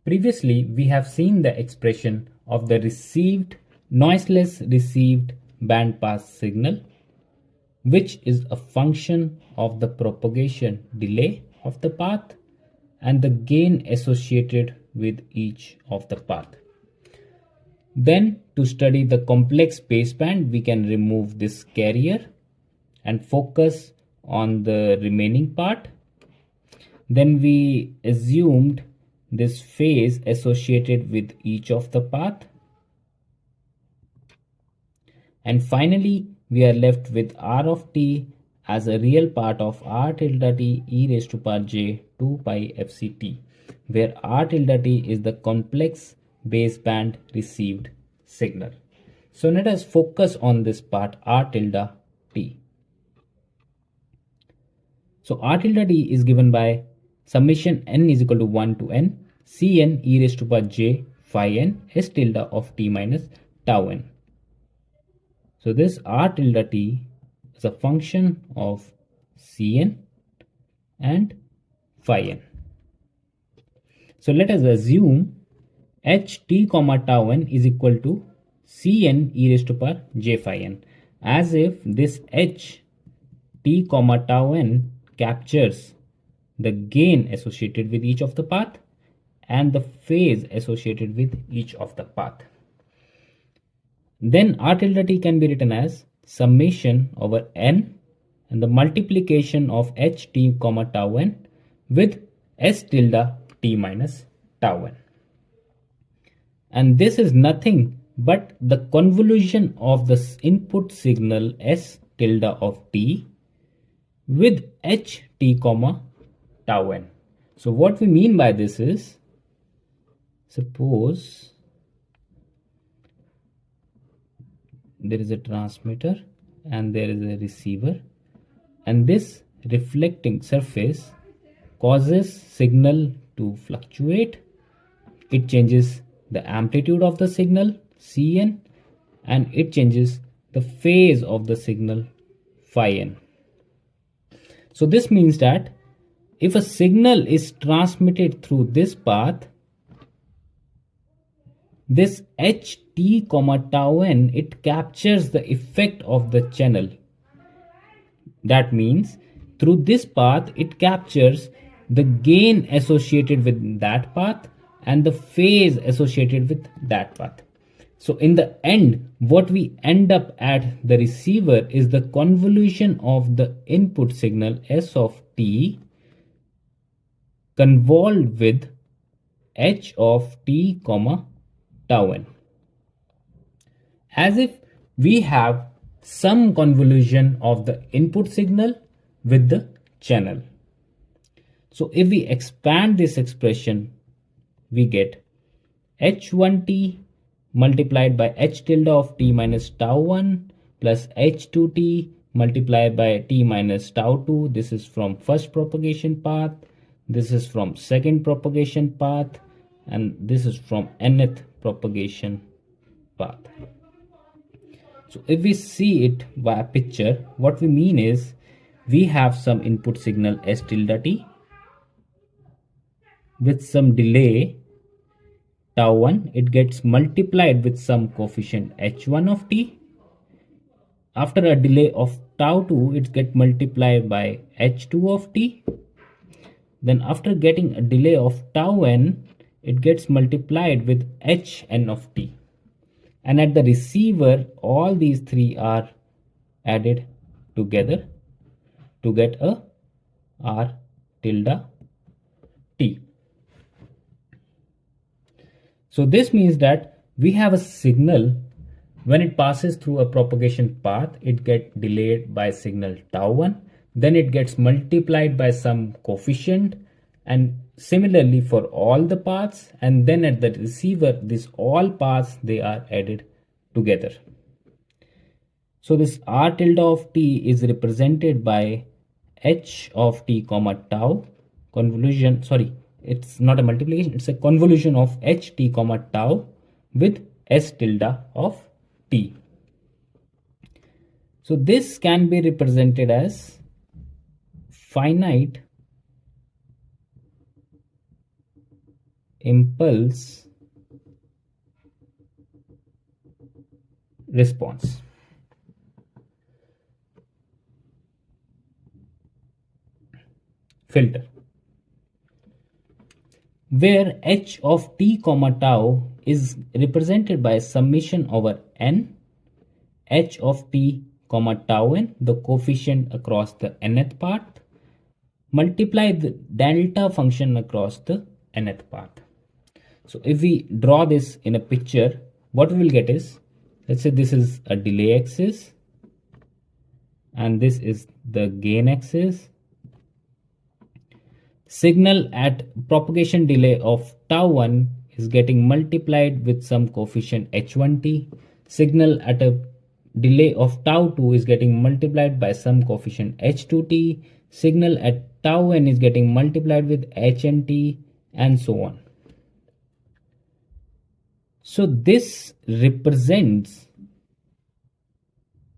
Previously, we have seen the expression of the noiseless received bandpass signal, which is a function of the propagation delay of the path and the gain associated with each of the path. Then, to study the complex baseband, we can remove this carrier and focus on the remaining part. Then we assumed this phase associated with each of the path. And finally, we are left with r of t as a real part of r tilde t e raised to power j 2 pi fct, where r tilde t is the complex baseband received signal. So let us focus on this part r tilde t. So r tilde t is given by summation n is equal to 1 to n cn e raised to power j phi n s tilde of t minus tau n. So this r tilde t is a function of cn and phi n. So let us assume h t comma tau n is equal to cn e raised to power j phi n, as if this h t comma tau n captures the gain associated with each of the path and the phase associated with each of the path. Then r tilde t can be written as summation over n and the multiplication of h t comma tau n with s tilde t minus tau n. And this is nothing but the convolution of the input signal s tilde of t with h t comma tau n. So what we mean by this is, suppose there is a transmitter and there is a receiver, and this reflecting surface causes signal to fluctuate. It changes the amplitude of the signal Cn and it changes the phase of the signal phi n. So this means that if a signal is transmitted through this path, this h t comma tau n, it captures the effect of the channel. That means through this path it captures the gain associated with that path and the phase associated with that path. So in the end, what we end up at the receiver is the convolution of the input signal s of t convolved with h of t comma tau n, as if we have some convolution of the input signal with the channel. So if we expand this expression, we get h1t multiplied by h tilde of t minus tau 1 plus h2t multiplied by t minus tau 2. This is from first propagation path, this is from second propagation path, and this is from nth propagation path. So if we see it via picture, what we mean is we have some input signal s tilde t with some delay tau 1. It gets multiplied with some coefficient h1 of t. After a delay of tau 2, it gets multiplied by h2 of t. Then after getting a delay of tau n, it gets multiplied with hn of t. And at the receiver, all these three are added together to get a r tilde t. So this means that we have a signal. When it passes through a propagation path, it gets delayed by signal tau 1. Then it gets multiplied by some coefficient, and similarly for all the paths. And then at the receiver, these all paths, they are added together. So this r tilde of t is represented by h of t comma tau convolution. Sorry, it's not a multiplication, it's a convolution of h t comma tau with s tilde of t. So this can be represented as finite impulse response. Filter, where h of t comma tau is represented by summation over n, h of t comma tau n, the coefficient across the nth path, multiply the delta function across the nth path. So if we draw this in a picture, what we will get is, let's say this is a delay axis and this is the gain axis. Signal at propagation delay of tau1 is getting multiplied with some coefficient h1t. Signal at a delay of tau2 is getting multiplied by some coefficient h2t. Signal at tau n is getting multiplied with hnt, and so on. So this represents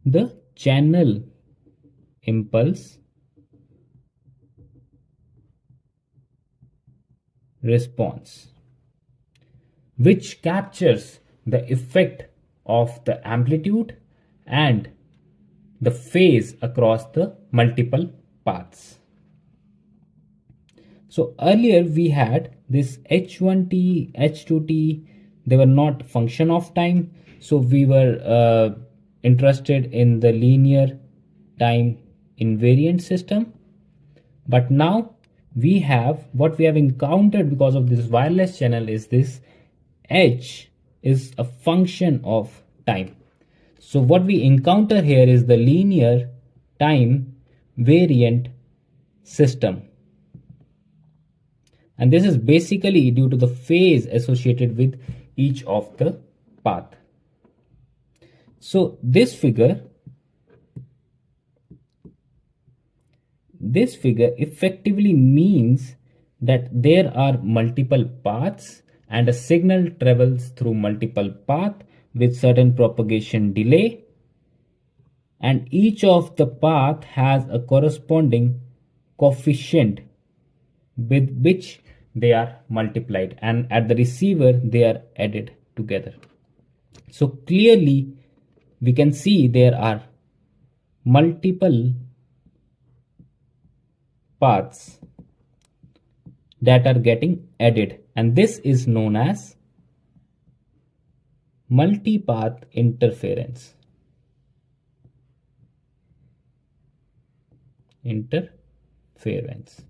the channel impulse response, which captures the effect of the amplitude and the phase across the multiple paths. So earlier we had this h1t, h2t, they were not function of time, so we were interested in the linear time invariant system. But now we have, what we have encountered because of this wireless channel is this h is a function of time. So what we encounter here is the linear time variant system. And this is basically due to the phase associated with each of the path. So this figure effectively means that there are multiple paths and a signal travels through multiple paths with certain propagation delay, and each of the path has a corresponding coefficient with which they are multiplied, and at the receiver they are added together. So clearly we can see there are multiple paths that are getting added, and this is known as multipath interference. Interference.